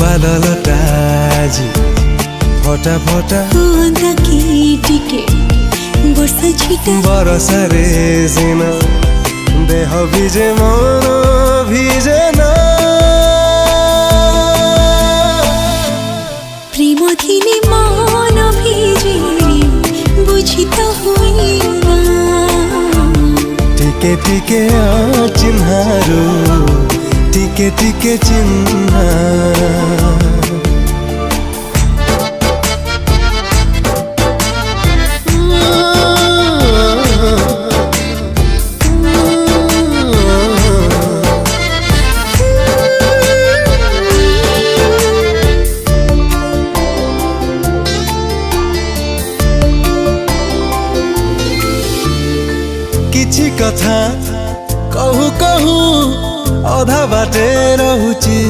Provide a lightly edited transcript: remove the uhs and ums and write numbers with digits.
बादलटा जी फटा फटा टिके वर्षा छिटा बरसा रे सिना देह भिजे मन भिजे ना प्रेम थिले मन भिजे बुझी त हुइना टिके टिके चिन्हारू टिके टिके चिन्हा किछि कथा कहू कहू अधा बाटे रहुची